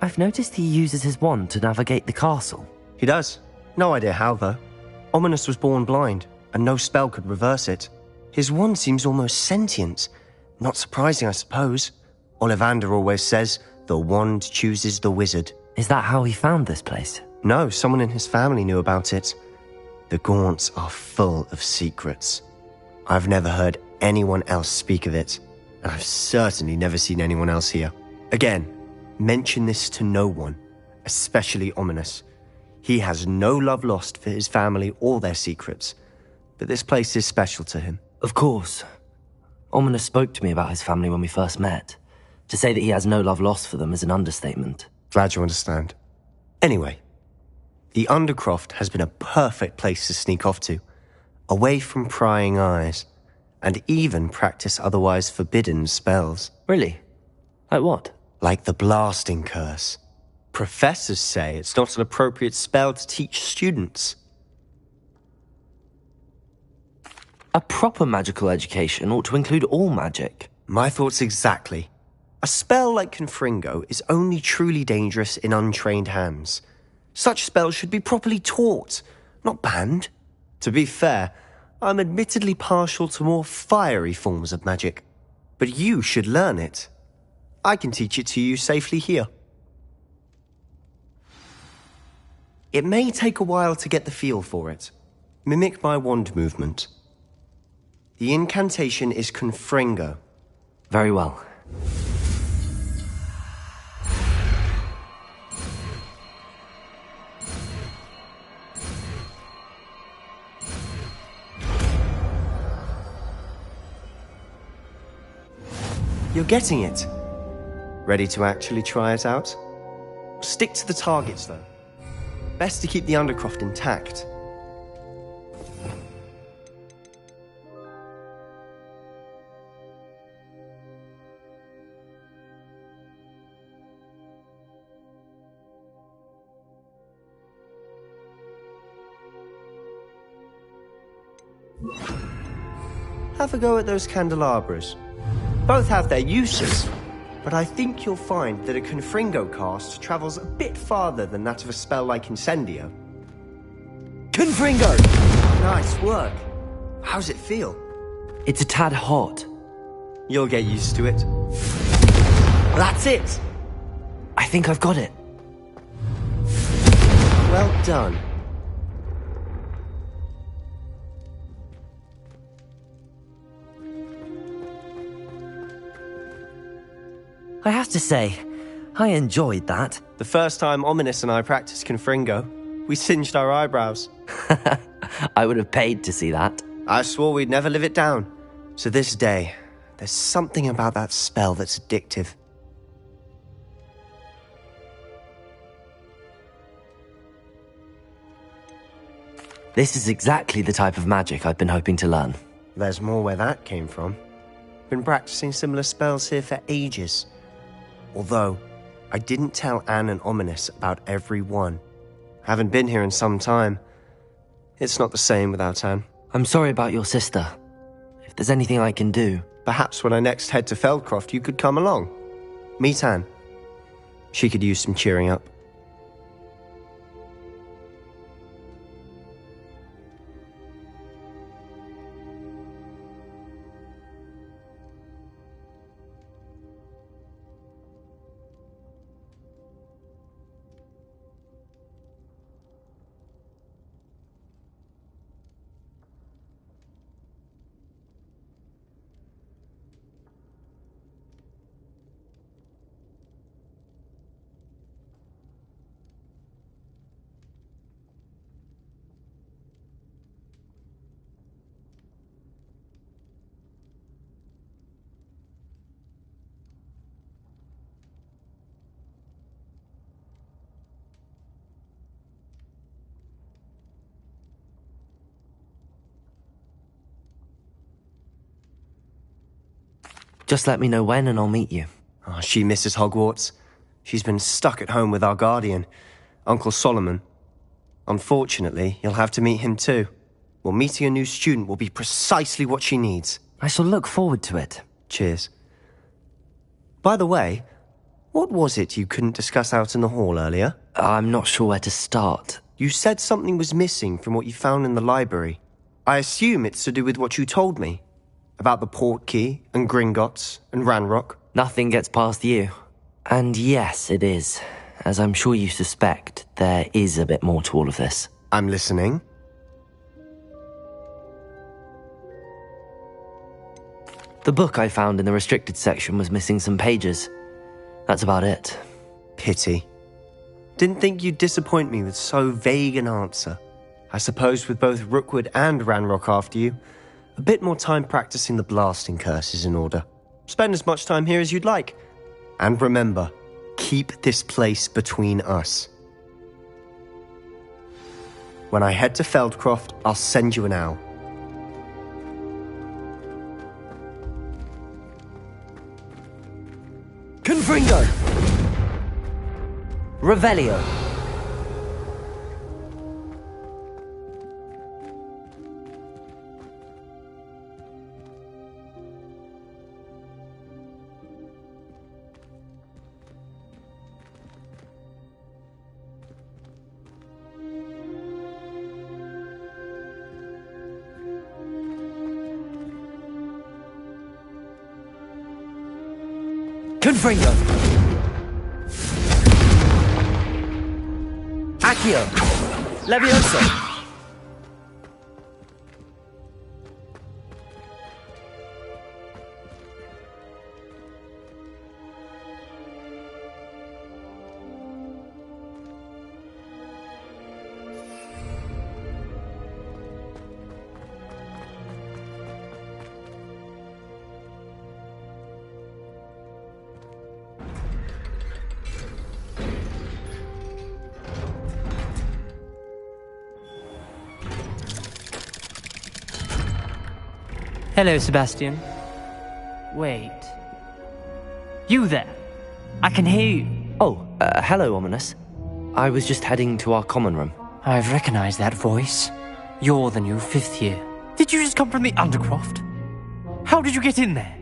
I've noticed he uses his wand to navigate the castle. He does. No idea how, though. Ominous was born blind, and no spell could reverse it. His wand seems almost sentient. Not surprising, I suppose. Ollivander always says, the wand chooses the wizard. Is that how he found this place? No, someone in his family knew about it. The Gaunts are full of secrets. I've never heard anyone else speak of it, and I've certainly never seen anyone else here. Again, mention this to no one, especially Ominous. He has no love lost for his family or their secrets, but this place is special to him. Of course. Ominous spoke to me about his family when we first met. To say that he has no love lost for them is an understatement. Glad you understand. Anyway, the Undercroft has been a perfect place to sneak off to, away from prying eyes, and even practice otherwise forbidden spells. Really? Like what? Like the blasting curse. Professors say it's not an appropriate spell to teach students. A proper magical education ought to include all magic. My thoughts exactly. A spell like Confringo is only truly dangerous in untrained hands. Such spells should be properly taught, not banned. To be fair, I'm admittedly partial to more fiery forms of magic, but you should learn it. I can teach it to you safely here. It may take a while to get the feel for it. Mimic my wand movement. The incantation is Confringo. Very well. You're getting it. Ready to actually try it out? Stick to the targets, though. Best to keep the Undercroft intact. Have a go at those candelabras. Both have their uses, but I think you'll find that a Confringo cast travels a bit farther than that of a spell like Incendio. Confringo! Nice work. How's it feel? It's a tad hot. You'll get used to it. That's it! I think I've got it. Well done. I have to say, I enjoyed that. The first time Ominous and I practiced Confringo, we singed our eyebrows. I would have paid to see that. I swore we'd never live it down. To this day, there's something about that spell that's addictive. This is exactly the type of magic I've been hoping to learn. There's more where that came from. Been practicing similar spells here for ages. Although, I didn't tell Anne and Ominous about every one. Haven't been here in some time. It's not the same without Anne. I'm sorry about your sister. If there's anything I can do... Perhaps when I next head to Feldcroft, you could come along. Meet Anne. She could use some cheering up. Just let me know when and I'll meet you. Oh, she misses Hogwarts. She's been stuck at home with our guardian, Uncle Solomon. Unfortunately, you'll have to meet him too. Well, meeting a new student will be precisely what she needs. I shall look forward to it. Cheers. By the way, What was it you couldn't discuss out in the hall earlier? I'm not sure where to start. You said something was missing from what you found in the library. I assume it's to do with what you told me. About the Portkey, and Gringotts, and Ranrock. Nothing gets past you. And yes, it is. As I'm sure you suspect, there is a bit more to all of this. I'm listening. The book I found in the restricted section was missing some pages. That's about it. Pity. Didn't think you'd disappoint me with so vague an answer. I suppose with both Rookwood and Ranrock after you, a bit more time practicing the blasting curse is in order. Spend as much time here as you'd like. And remember, keep this place between us. When I head to Feldcroft, I'll send you an owl. Confringo! Revelio! Confringo! Accio! Levioso! Hello, Sebastian. Wait. You there? I can hear you. Oh, hello, Ominous. I was just heading to our common room. I've recognized that voice. You're the new 5th year. Did you just come from the Undercroft? How did you get in there?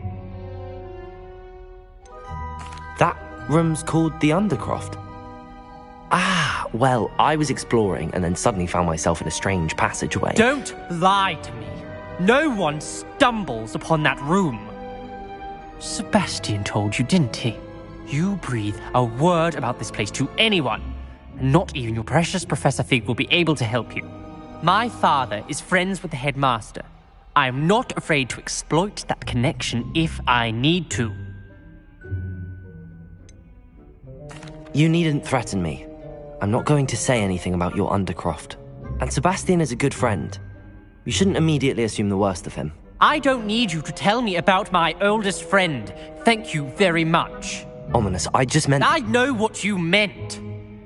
That room's called the Undercroft. Ah, well, I was exploring and then suddenly found myself in a strange passageway. Don't lie to me. No one stumbles upon that room. Sebastian told you, didn't he? You breathe a word about this place to anyone, and not even your precious Professor Fig will be able to help you. My father is friends with the headmaster. I am not afraid to exploit that connection if I need to. You needn't threaten me. I'm not going to say anything about your Undercroft. And Sebastian is a good friend. You shouldn't immediately assume the worst of him. I don't need you to tell me about my oldest friend. Thank you very much. Ominous, I just meant... I know what you meant.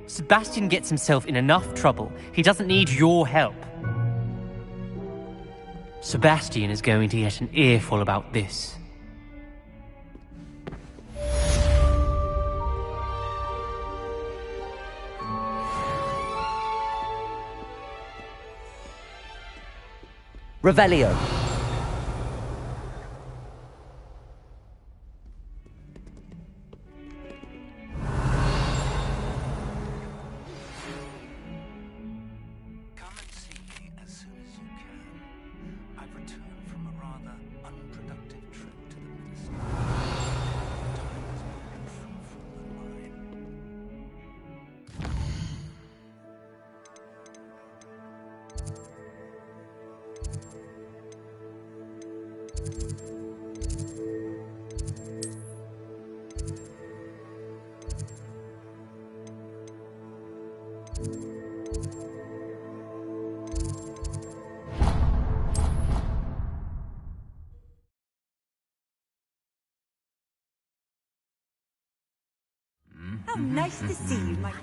Sebastian gets himself in enough trouble. He doesn't need your help. Sebastian is going to get an earful about this. Revelio. Come and see me as soon as you can. I've returned from a rather unproductive trip to the ministry. Time is more fruitful than mine. How nice to see you, Mike.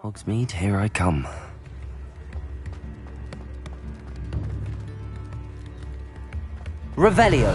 Hogsmeade, here I come. Revelio!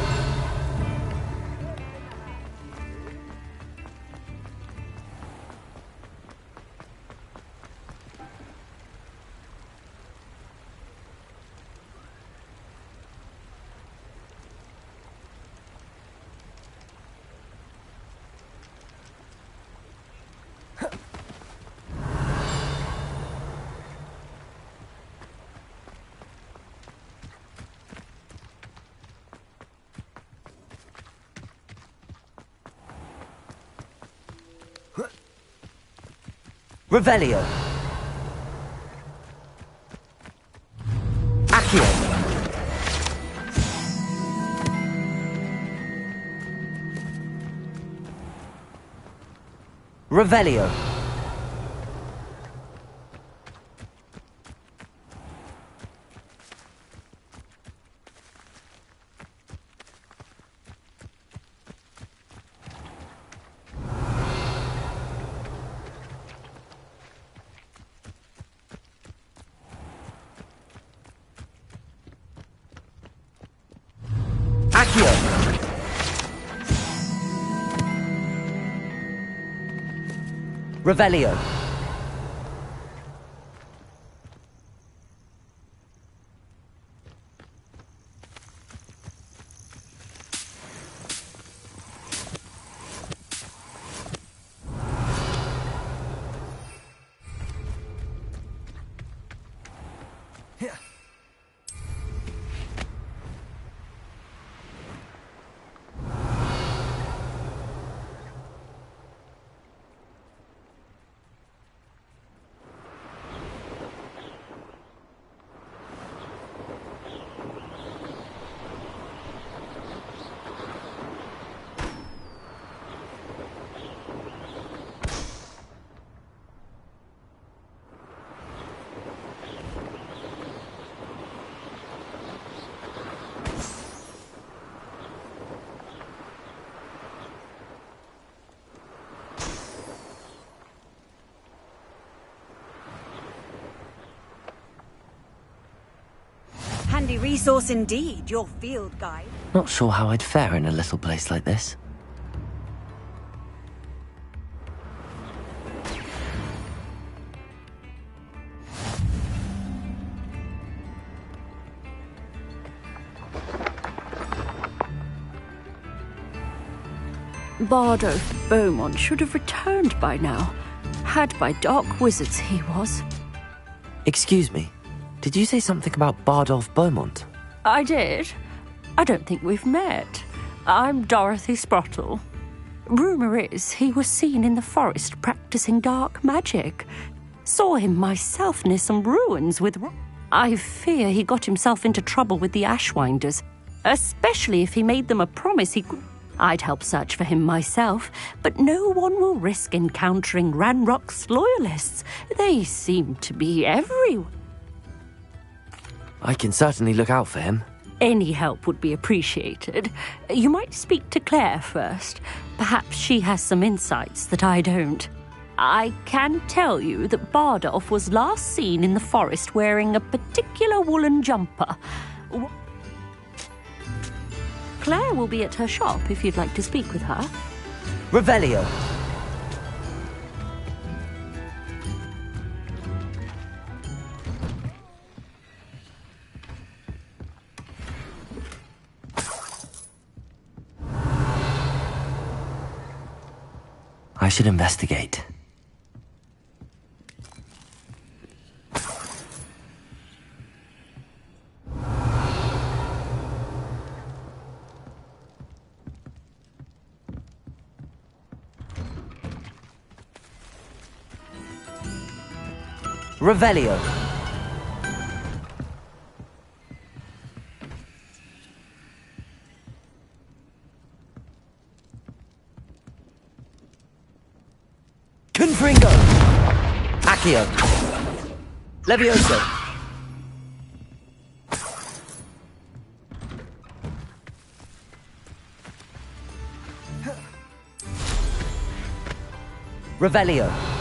Revelio! Accio! Revelio! Accio! Revelio! Handy resource indeed, your field guide. Not sure how I'd fare in a little place like this. Bardo Beaumont should have returned by now. Had by dark wizards he was. Excuse me, did you say something about Bardolph Beaumont? I did. I don't think we've met. I'm Dorothy Sprottle. Rumour is he was seen in the forest practicing dark magic. Saw him myself near some ruins with... I fear he got himself into trouble with the Ashwinders, especially if he made them a promise he could... I'd help search for him myself, but no one will risk encountering Ranrock's loyalists. They seem to be everywhere. I can certainly look out for him. Any help would be appreciated. You might speak to Claire first. Perhaps she has some insights that I don't. I can tell you that Bardolph was last seen in the forest wearing a particular woolen jumper. Claire will be at her shop if you'd like to speak with her. Revelio! I should investigate. Revelio. Confringo. Accio. Levioso. Revelio.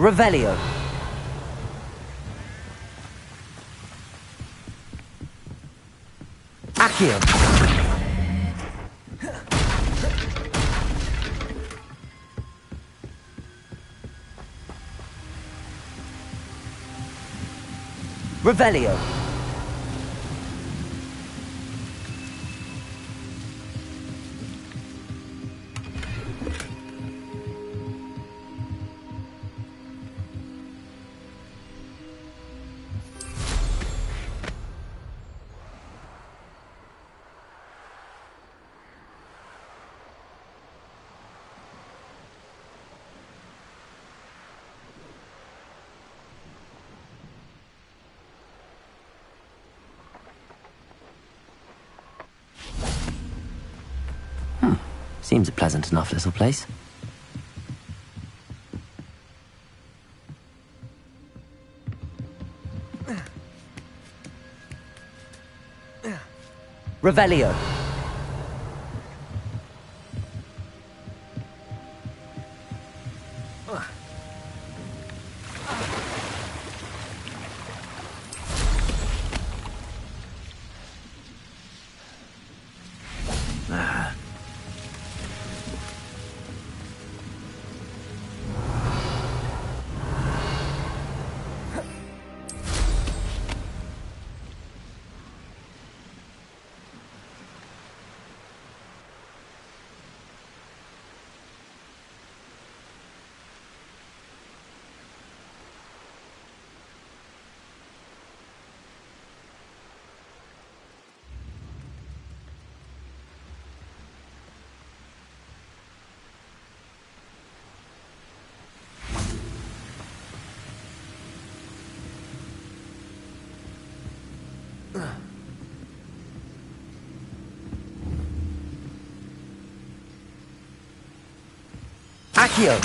Revelio. Accio. Revelio. Seems a pleasant enough little place. Revelio. Accio.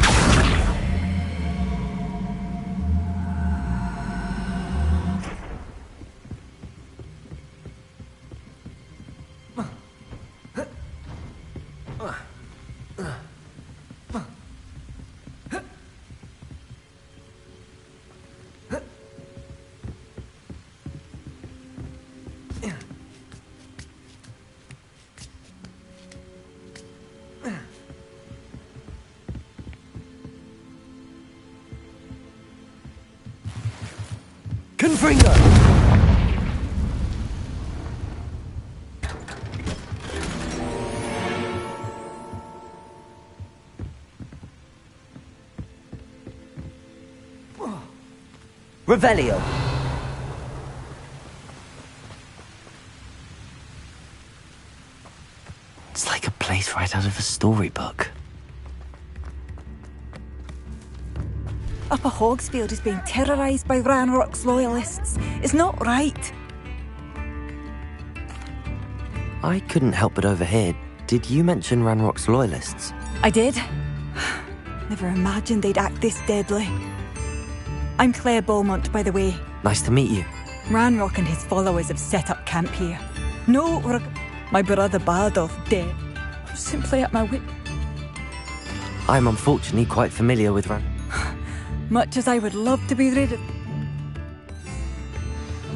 Confringo! Revelio. It's like a place right out of a storybook. Upper Hogsfield is being terrorised by Ranrock's loyalists. It's not right. I couldn't help but overhear. Did you mention Ranrock's loyalists? I did. Never imagined they'd act this deadly. I'm Claire Beaumont, by the way. Nice to meet you. Ranrock and his followers have set up camp here. No, my brother Bardolph dead. I'm simply at my wit. I'm unfortunately quite familiar with Much as I would love to be rid of...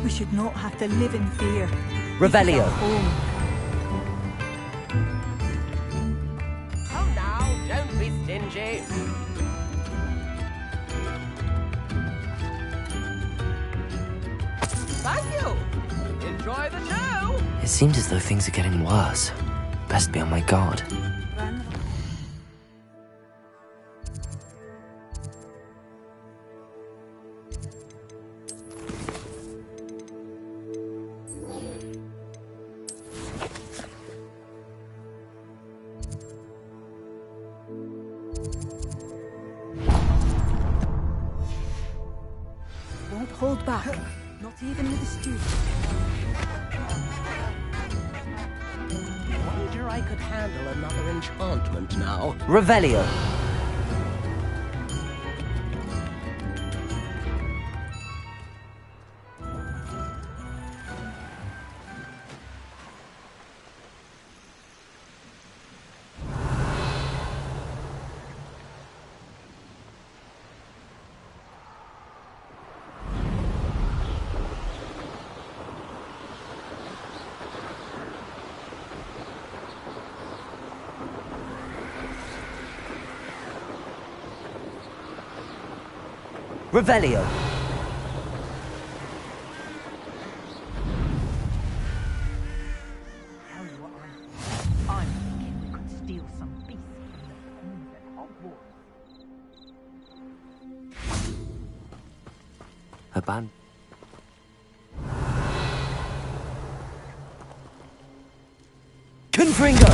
We should not have to live in fear. Revelio. Come now, don't be stingy. Thank you. Enjoy the show. It seems as though things are getting worse. Best be on my guard. Won't hold back. Not even with the students. Wonder I could handle another enchantment now. Revelio. Revelio. Tell you what I'm thinking we could steal some beasts from the queens at Hogwarts. A band. Confringo!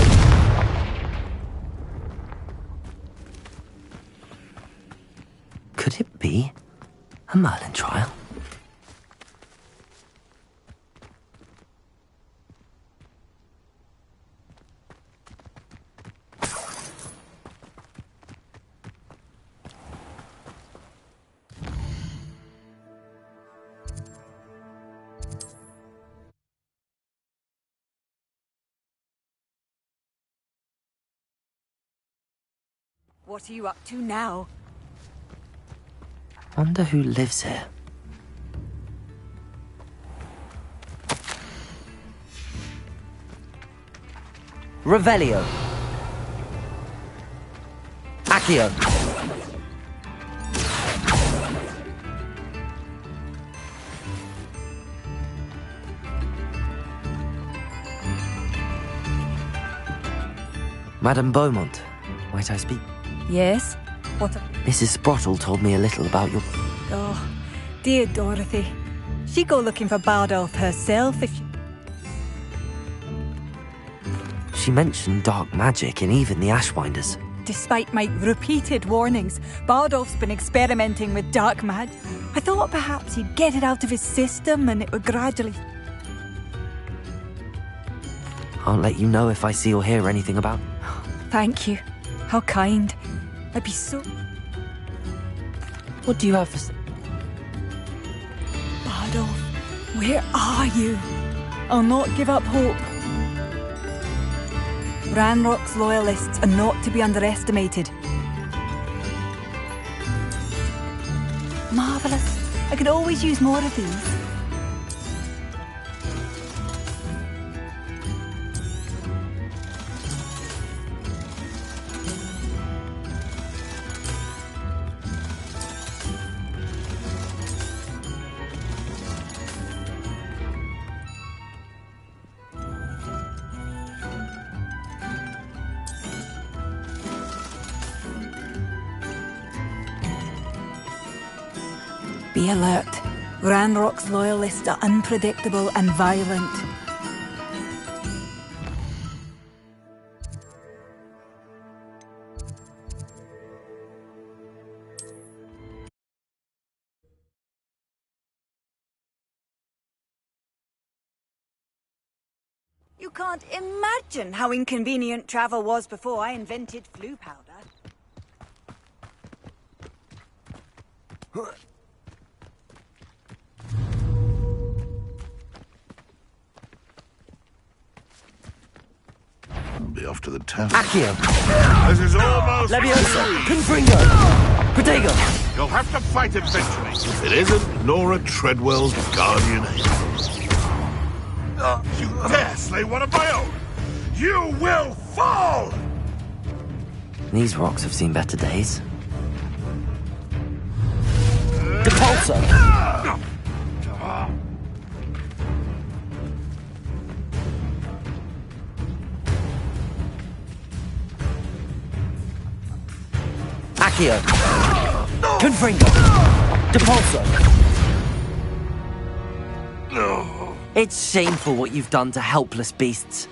Could it be a Merlin trial? What are you up to now? Wonder who lives here. Revelio. Accio. Madame Beaumont, might I speak? Yes? What a... Mrs. Sprottle told me a little about your... Oh, dear Dorothy. She'd go looking for Bardolph herself if she... She mentioned dark magic and even the Ashwinders. Despite my repeated warnings, Bardolph's been experimenting with dark magic. I thought perhaps he'd get it out of his system and it would gradually... I'll let you know if I see or hear anything about... Thank you. How kind. I'd be so... What do you have for... Bardolph, where are you? I'll not give up hope. Ranrock's loyalists are not to be underestimated. Marvellous. I could always use more of these. Be alert. Ranrock's loyalists are unpredictable and violent. You can't imagine how inconvenient travel was before I invented flu powder. Be off to the tavern. Accio. This is almost... Leviosa. Confringo. Protego. You'll have to fight eventually. It isn't Nora Treadwell's guardian angel. You dare slay one of my own! You will fall! These rocks have seen better days. Depulso. Accio. Confringo. Depulso. It's shameful what you've done to helpless beasts.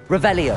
Revelio.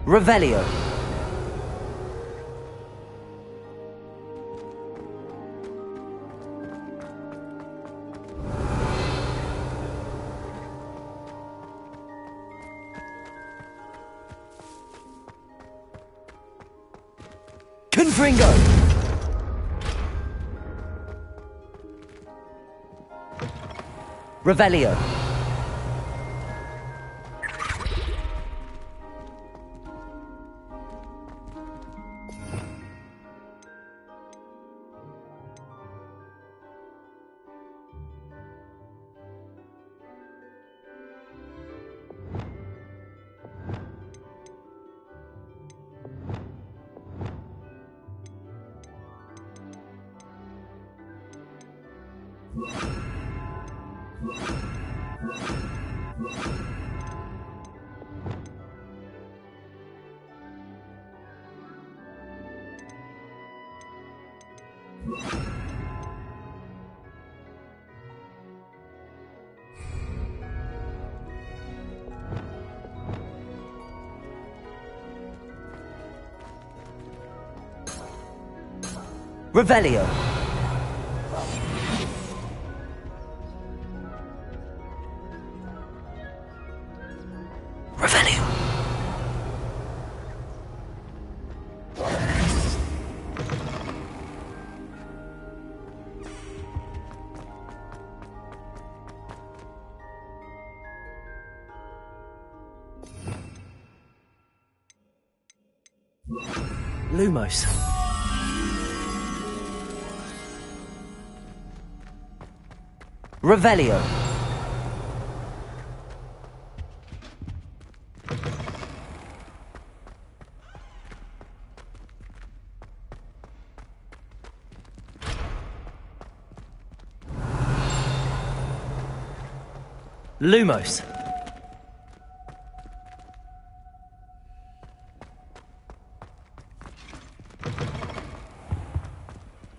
Revelio. Confringo. Revelio. Revelio. Revelio. Lumos. Revelio. Lumos.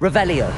Revelio.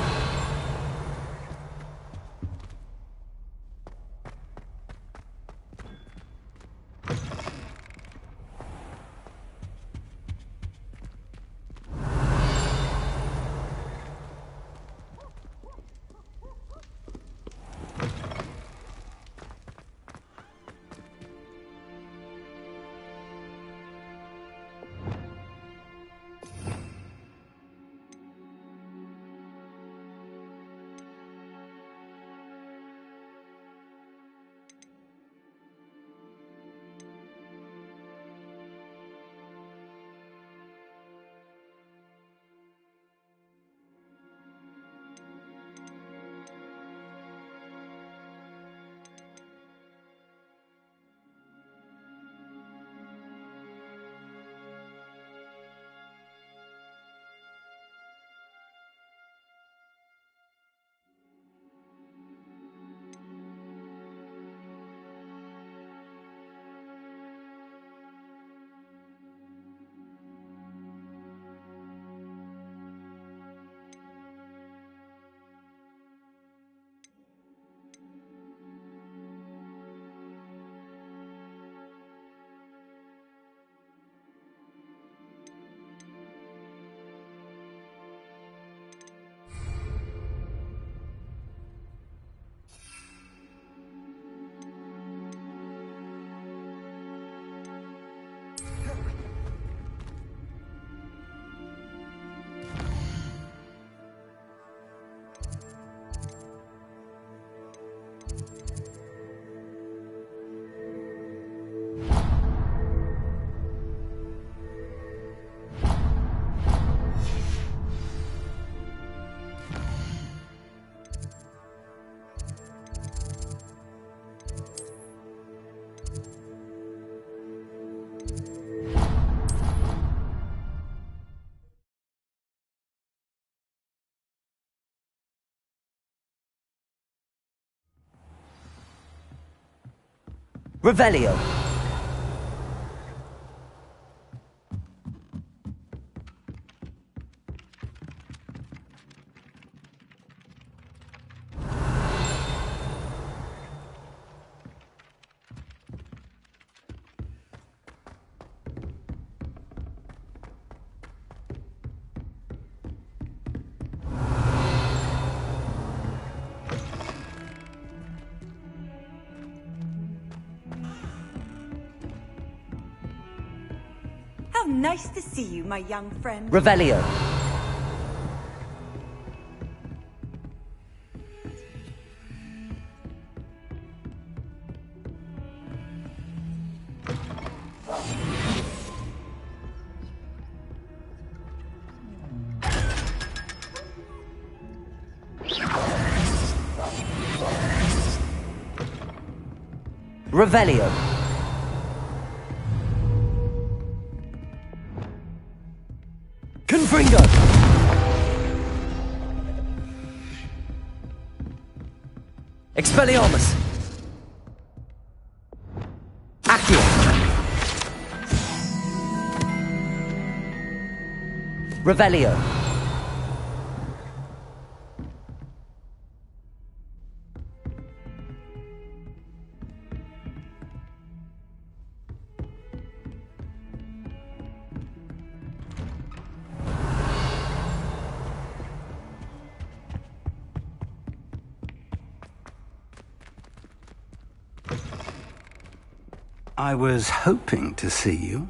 Revelio. How nice to see you, my young friend. Revelio. Revelio. Confringo. Expelliarmus. Accio. Revelio. I was hoping to see you.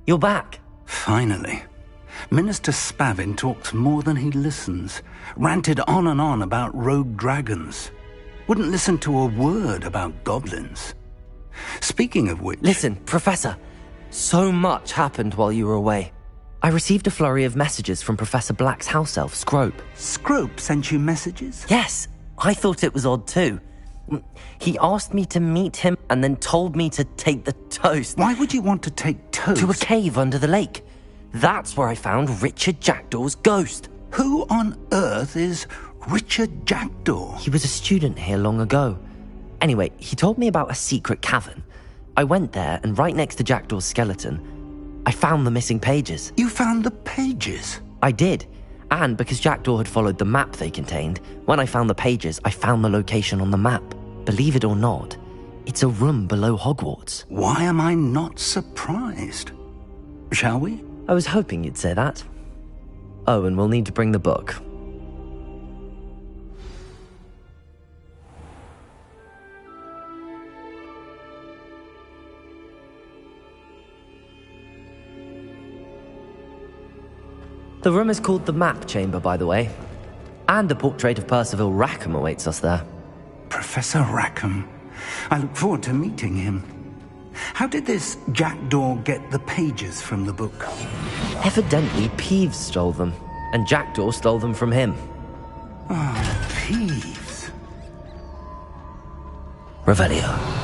You're back. Finally. Minister Spavin talks more than he listens. Ranted on and on about rogue dragons. Wouldn't listen to a word about goblins. Speaking of which... Listen, Professor. So much happened while you were away. I received a flurry of messages from Professor Black's house elf, Scrope. Scrope sent you messages? Yes, I thought it was odd too. He asked me to meet him and then told me to take the toast. Why would you want to take toast? To a cave under the lake. That's where I found Richard Jackdaw's ghost. Who on earth is Richard Jackdaw? He was a student here long ago. Anyway, he told me about a secret cavern. I went there, and right next to Jackdaw's skeleton, I found the missing pages. You found the pages? I did. And because Jackdaw had followed the map they contained, when I found the pages, I found the location on the map. Believe it or not, it's a room below Hogwarts. Why am I not surprised? Shall we? I was hoping you'd say that. Oh, and we'll need to bring the book. The room is called the Map Chamber, by the way. And a portrait of Percival Rackham awaits us there. Professor Rackham. I look forward to meeting him. How did this jackdaw get the pages from the book? Evidently, Peeves stole them, and Jackdaw stole them from him. Oh, Peeves. Revelio.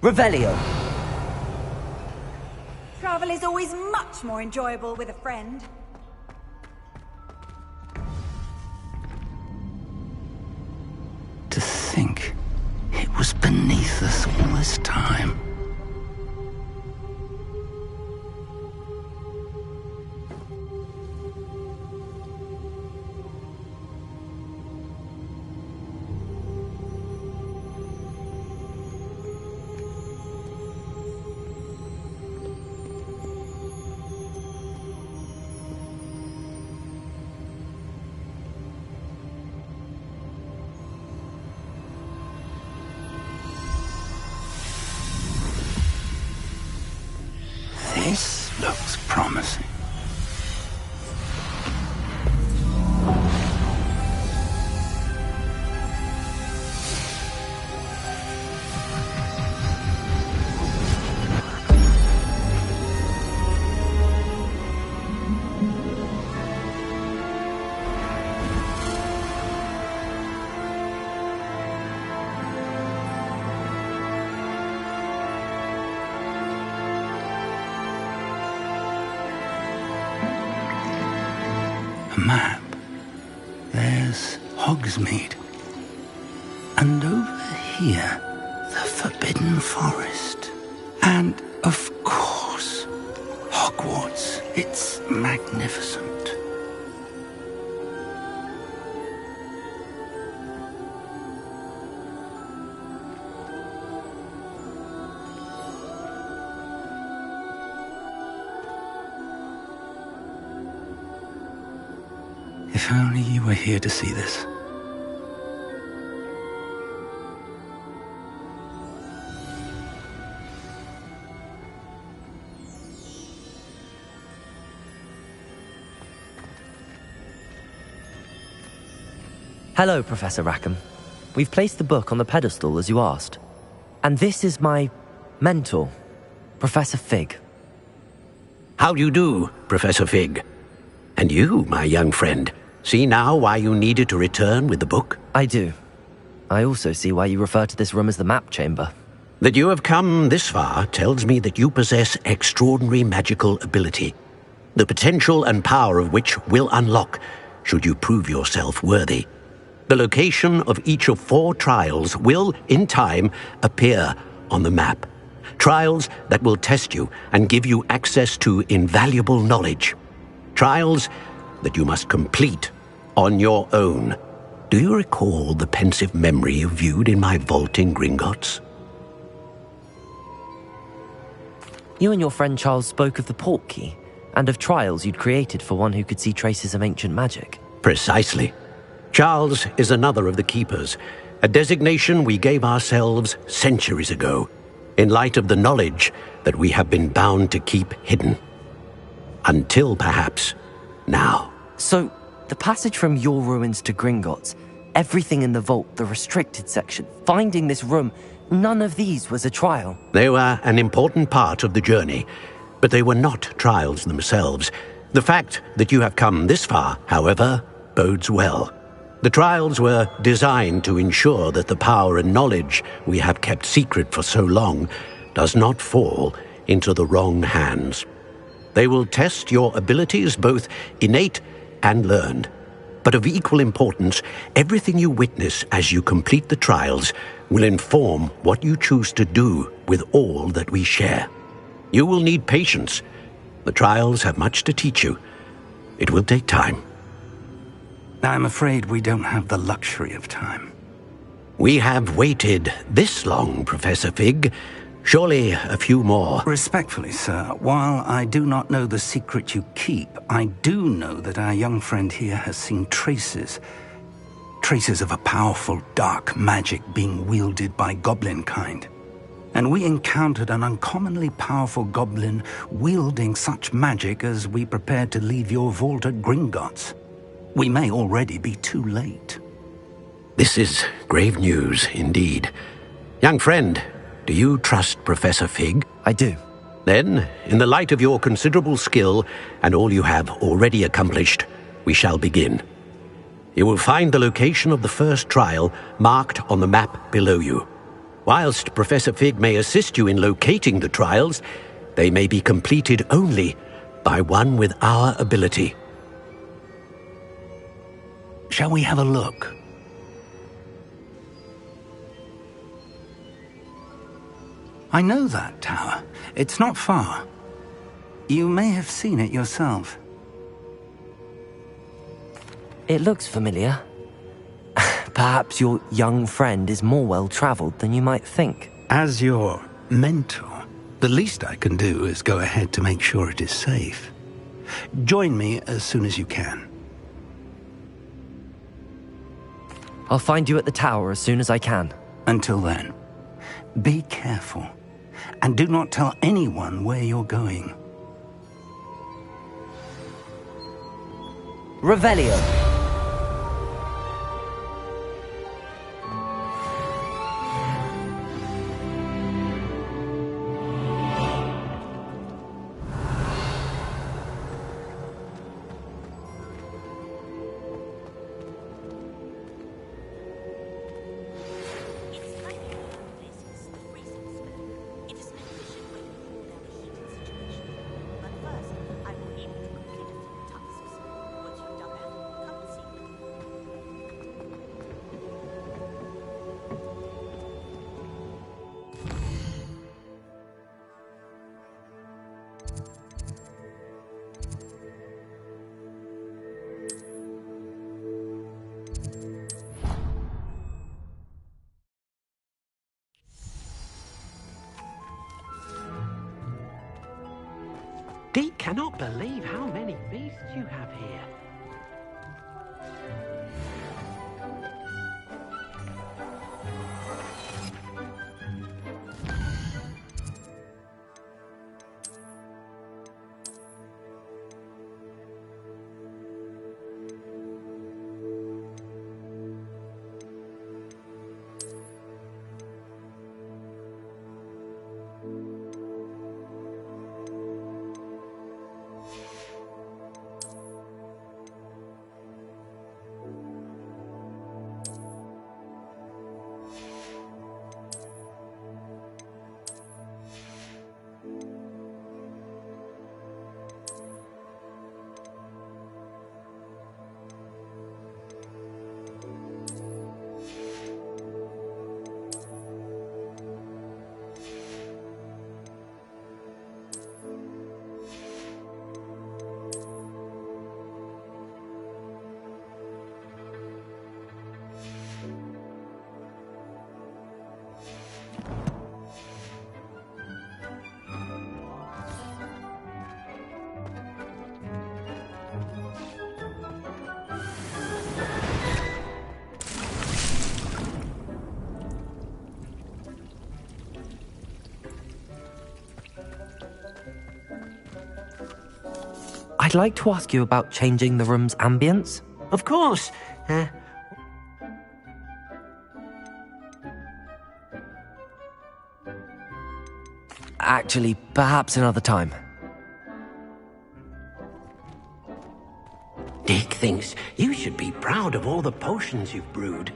Revelio. Travel is always much more enjoyable with a friend. To think it was beneath us all this time. This looks promising. A map. There's Hogsmeade. And over here, the Forbidden Forest. And, of course, Hogwarts. It's magnificent. If only you were here to see this. Hello, Professor Rackham. We've placed the book on the pedestal as you asked. And this is my mentor, Professor Fig. How do you do, Professor Fig? And you, my young friend, see now why you needed to return with the book? I do. I also see why you refer to this room as the Map Chamber. That you have come this far tells me that you possess extraordinary magical ability, the potential and power of which will unlock should you prove yourself worthy. The location of each of 4 trials will, in time, appear on the map. Trials that will test you and give you access to invaluable knowledge. Trials that you must complete on your own. Do you recall the pensive memory you viewed in my vault in Gringotts? You and your friend Charles spoke of the Portkey, and of trials you'd created for one who could see traces of ancient magic. Precisely. Charles is another of the Keepers, a designation we gave ourselves centuries ago, in light of the knowledge that we have been bound to keep hidden. Until, perhaps, now. So, the passage from your ruins to Gringotts, everything in the vault, the restricted section, finding this room, none of these was a trial. They were an important part of the journey, but they were not trials themselves. The fact that you have come this far, however, bodes well. The trials were designed to ensure that the power and knowledge we have kept secret for so long does not fall into the wrong hands. They will test your abilities, both innate and learned. But of equal importance, everything you witness as you complete the trials will inform what you choose to do with all that we share. You will need patience. The trials have much to teach you. It will take time. I'm afraid we don't have the luxury of time. We have waited this long, Professor Fig, Surely a few more. Respectfully, sir, while I do not know the secret you keep, I do know that our young friend here has seen traces of a powerful dark magic being wielded by goblin kind. And we encountered an uncommonly powerful goblin wielding such magic as we prepared to leave your vault at Gringotts. We may already be too late. This is grave news indeed. Young friend, do you trust Professor Fig? I do. Then, in the light of your considerable skill and all you have already accomplished, we shall begin. You will find the location of the first trial marked on the map below you. Whilst Professor Fig may assist you in locating the trials, they may be completed only by one with our ability. Shall we have a look? I know that tower. It's not far. You may have seen it yourself. It looks familiar. Perhaps your young friend is more well-traveled than you might think. As your mentor, the least I can do is go ahead to make sure it is safe. Join me as soon as you can. I'll find you at the tower as soon as I can. Until then, be careful, and do not tell anyone where you're going. Revelio. Deke cannot believe how many beasts you have here. I'd like to ask you about changing the room's ambience. Of course. Actually, perhaps another time. Dick thinks you should be proud of all the potions you've brewed.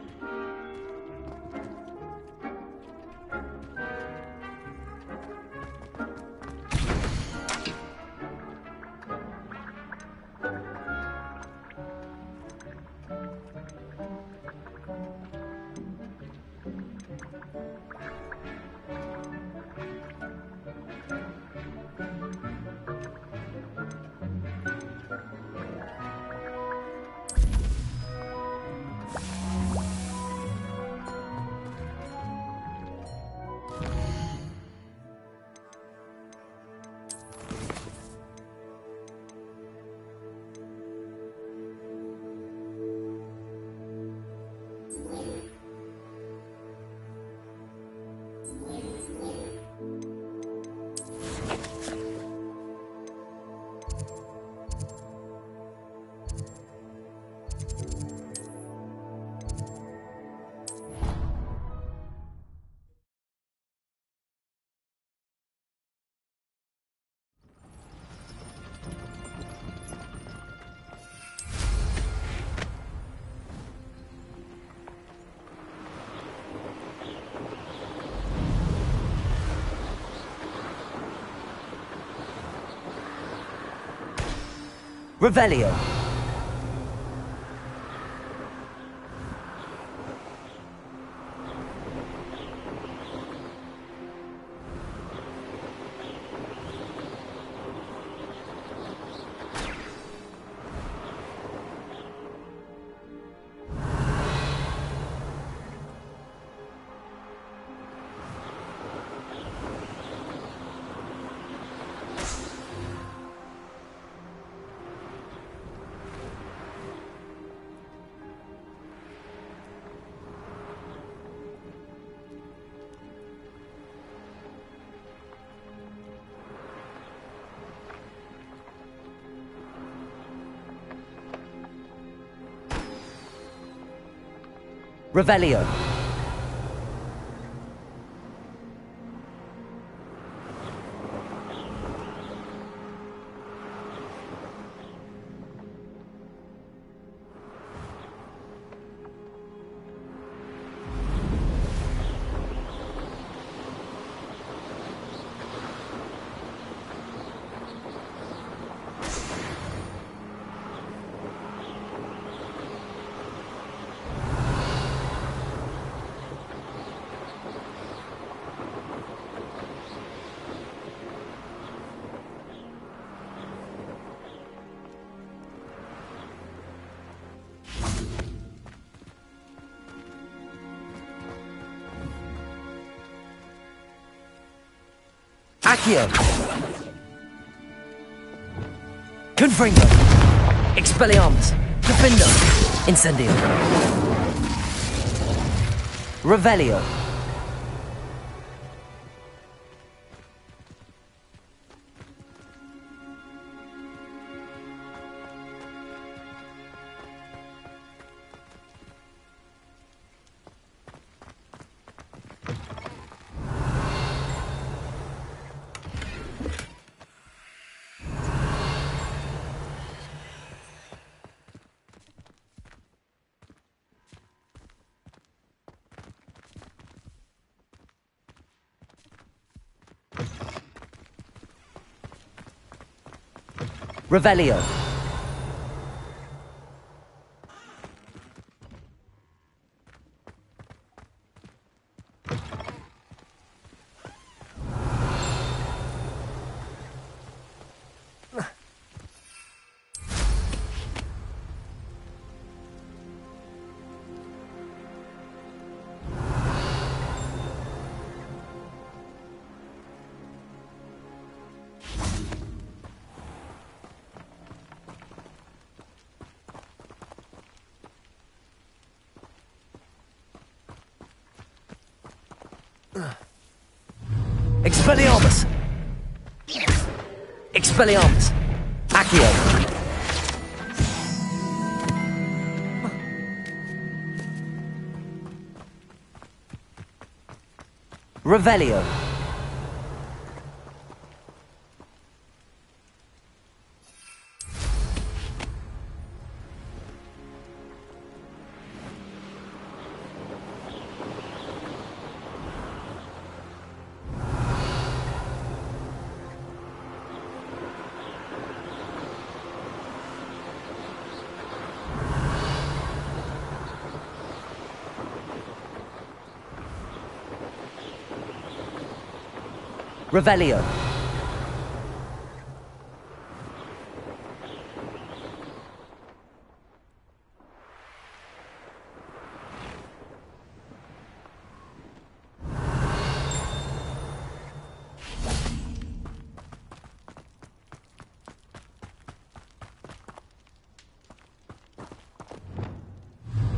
Revelio. Revelio. Accio. Confringo. Expelliarmus. Defendo. Incendio. Revelio. Revelio. Expelliarmus! Expelliarmus! Accio! Revelio! Revelio.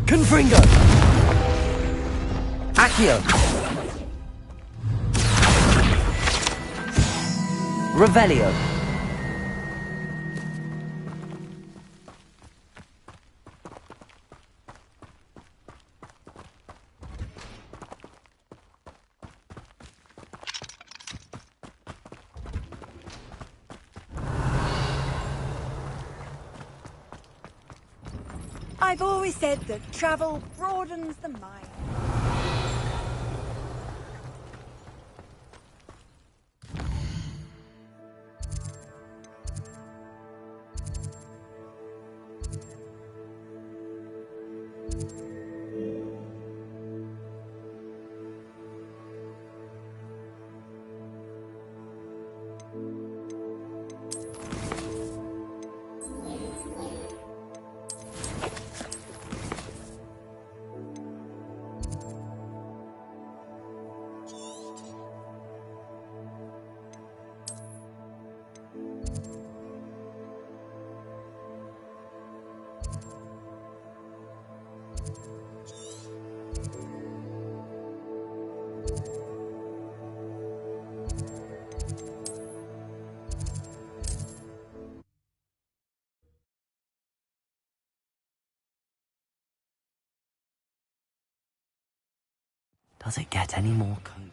Confringo. Accio. Revelio. I've always said that travel broadens the mind. Does it get any more cozy?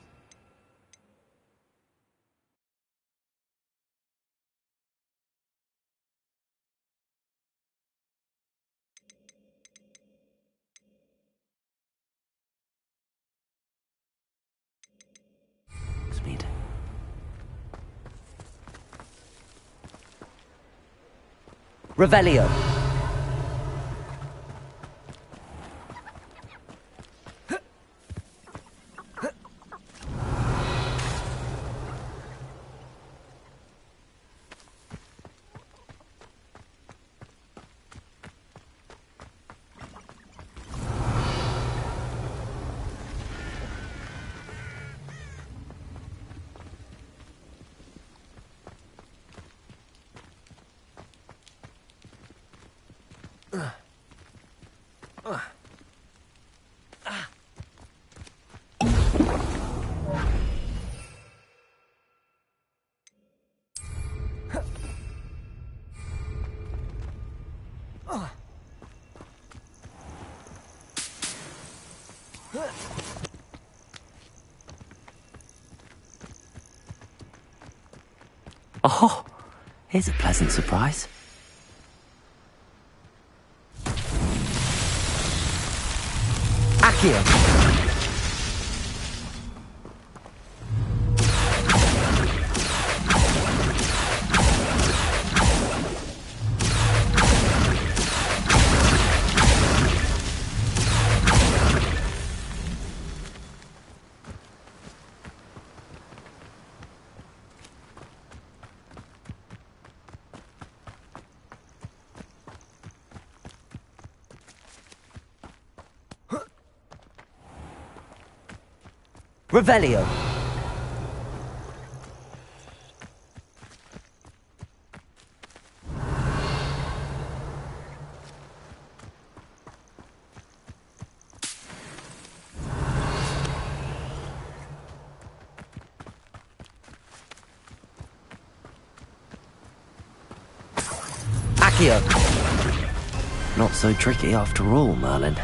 Speed. Revelio. Oh, here's a pleasant surprise. Accio. Revelio. Accio. Not so tricky after all, Merlin.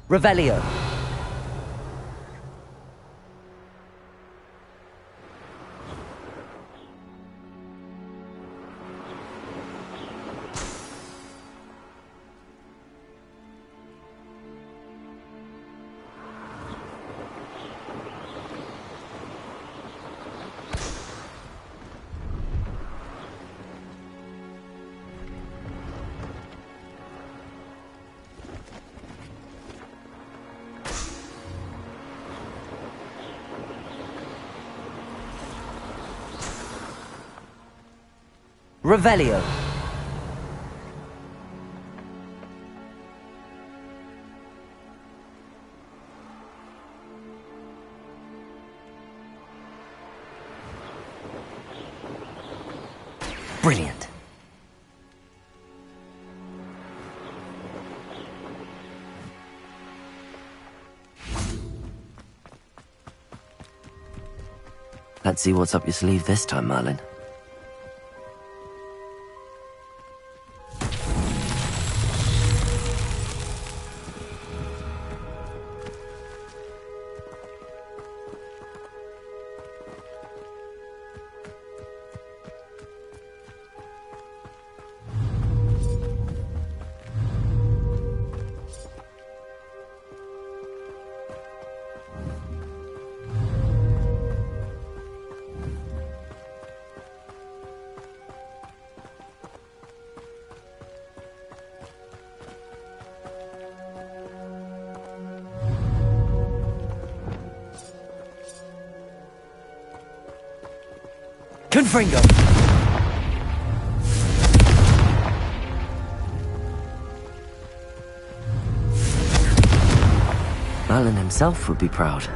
Revelio. Revelio. Brilliant. Let's see what's up your sleeve this time, Merlin. Confringo! Merlin himself would be proud.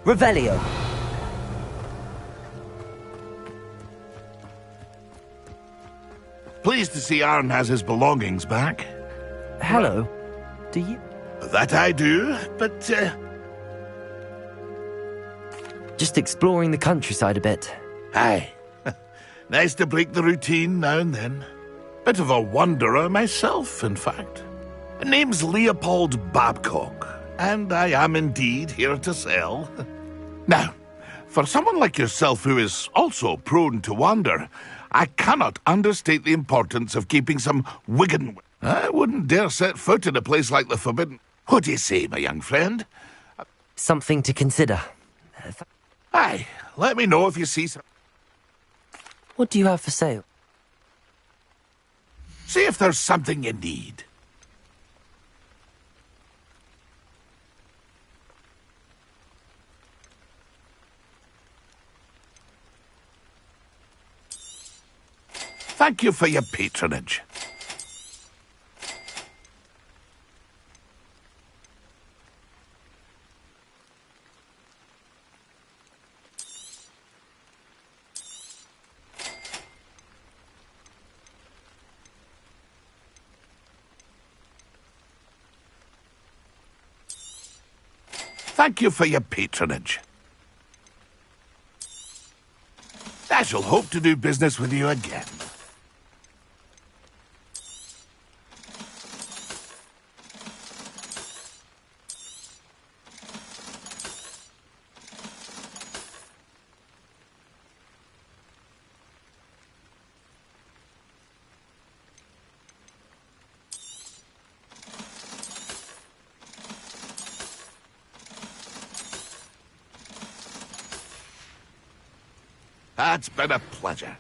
Revelio. Pleased to see Arn has his belongings back. Hello. Do you? That I do, but, Just exploring the countryside a bit. aye. Nice to break the routine now and then. Bit of a wanderer myself, in fact. Name's Leopold Babcock, and I am indeed here to sell. Now, for someone like yourself who is also prone to wander, I cannot understate the importance of keeping some Wigan. I wouldn't dare set foot in a place like the Forbidden. What do you say, my young friend? Something to consider. Aye, let me know if you see some. What do you have for sale? See if there's something you need. Thank you for your patronage. Thank you for your patronage. I shall hope to do business with you again. It's been a pleasure.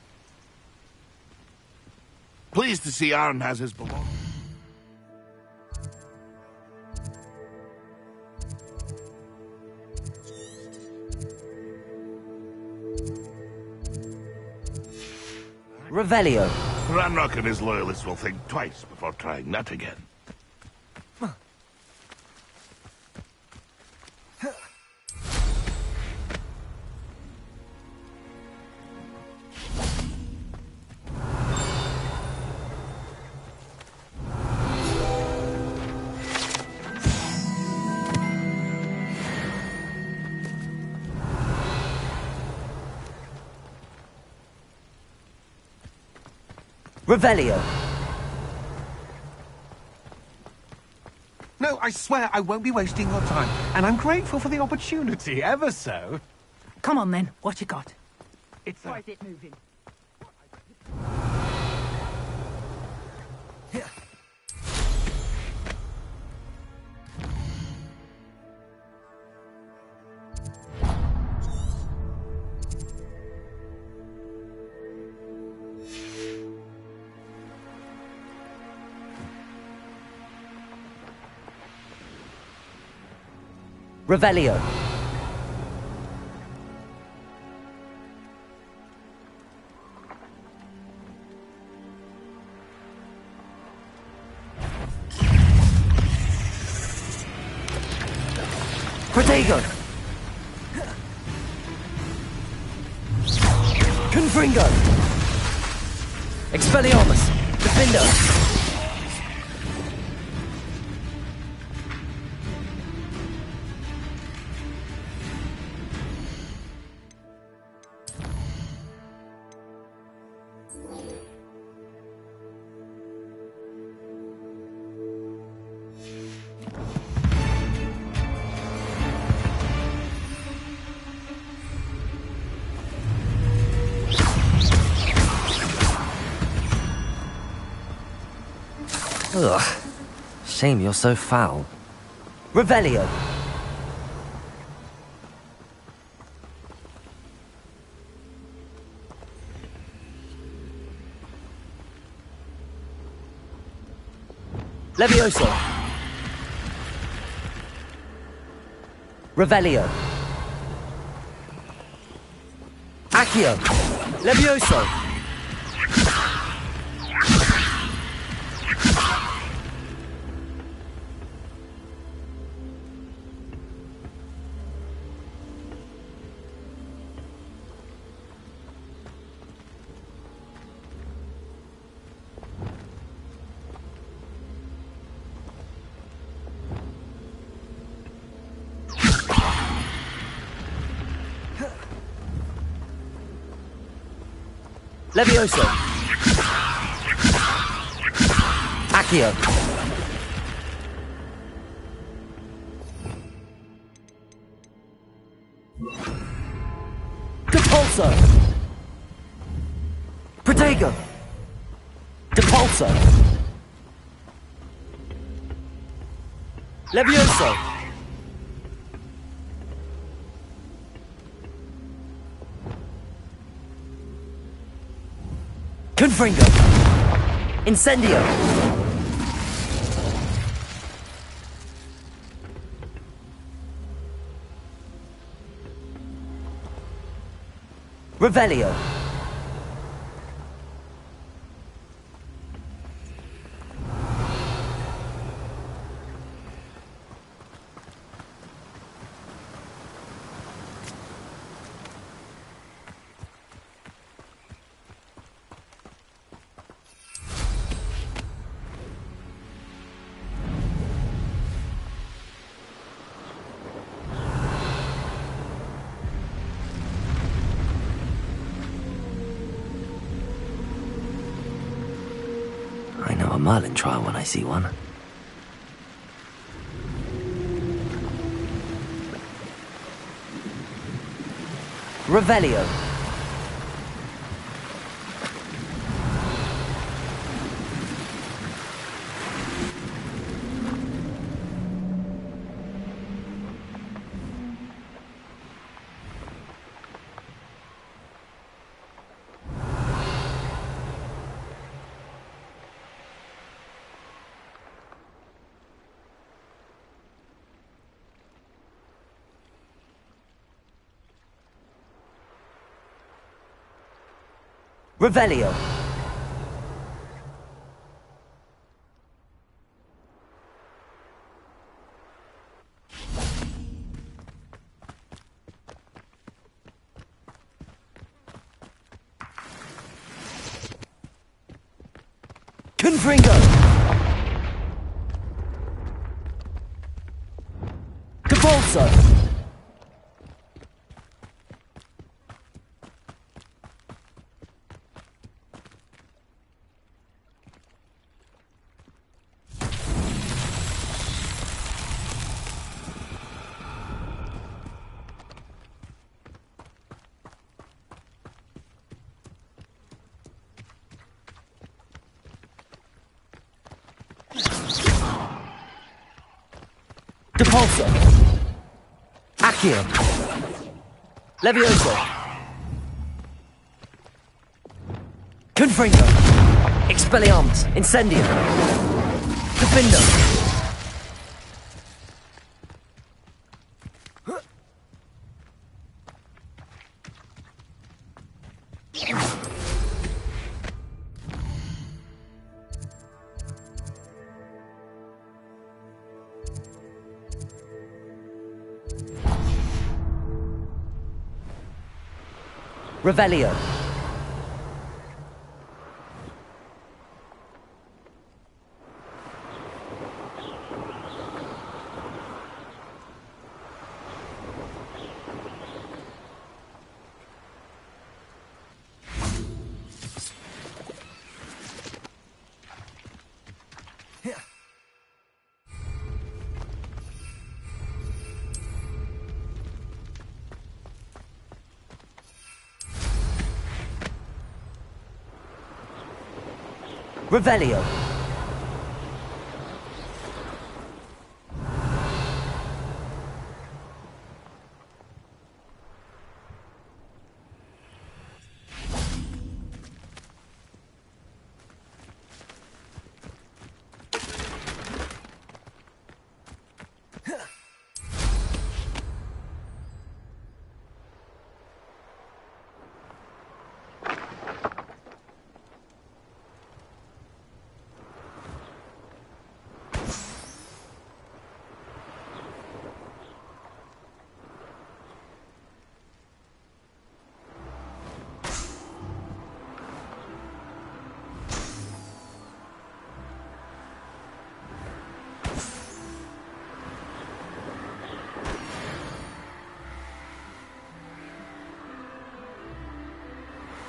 Pleased to see Arn has his belongings. Revelio. Ranrock and his loyalists will think twice before trying that again. Revelio. No, I swear I won't be wasting your time. And I'm grateful for the opportunity, ever so. Come on then, what you got? It's Why is it moving? Revelio. Protego! Confringo! Expelliarmus! Defender! Ugh. Shame you're so foul. Revelio. Levioso. Revelio. Accio. Levioso. Levioso. Accio. Depulso. Protego. Depulso. Levioso. Confringo. Incendio. Revelio. I know a Merlin trial when I see one. Revelio. Revelio. Confringo. Depulso. Depulso. Accio. Levioso. Confringo. Expelliarmus. Incendio. Defendo. Revelio. Revelio.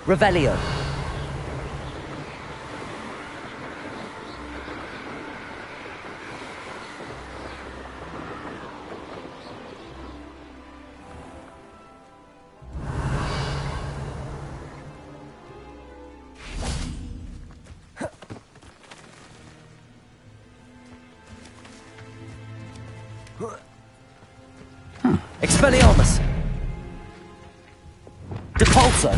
Revelio. Expelliarmus. Depulso.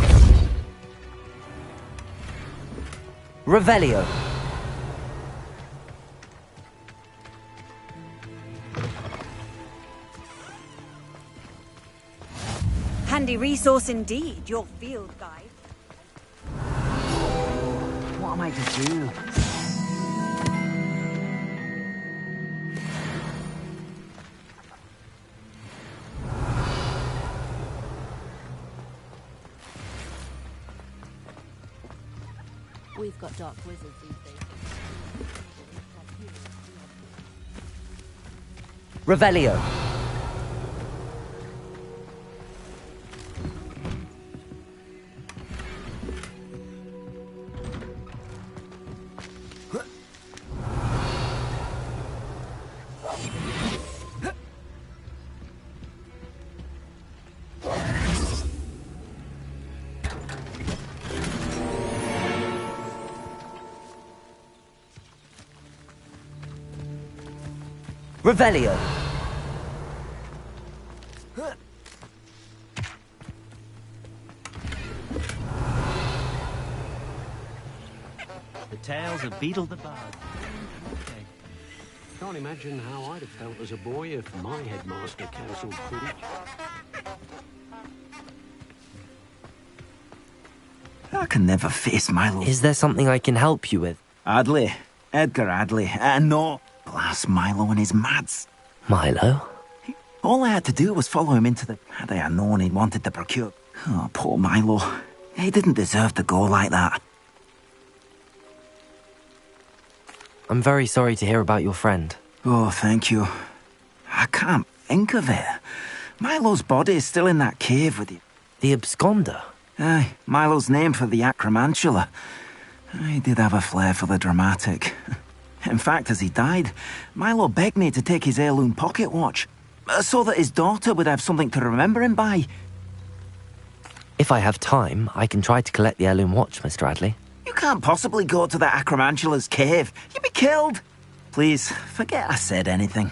Revelio. Handy resource indeed, your field guide. What am I to do? We've got dark wizards these days. Revelio. Revelio. The tales of Beetle the Bard. Okay. Can't imagine how I'd have felt as a boy if my headmaster cancelled Quidditch. I can never face Milo. Is there something I can help you with? Adley. Edgar Adley. No. Blast Milo and his mads. Milo? All I had to do was follow him into the... Had I had known he wanted to procure... Oh, poor Milo. He didn't deserve to go like that. I'm very sorry to hear about your friend. Oh, thank you. I can't think of it. Milo's body is still in that cave with you. The absconder? Aye, Milo's name for the acromantula. He did have a flair for the dramatic. In fact, as he died, Milo begged me to take his heirloom pocket watch, so that his daughter would have something to remember him by. If I have time, I can try to collect the heirloom watch, Mr. Adley. You can't possibly go to the acromantula's cave. You'd be killed. Please, forget I said anything.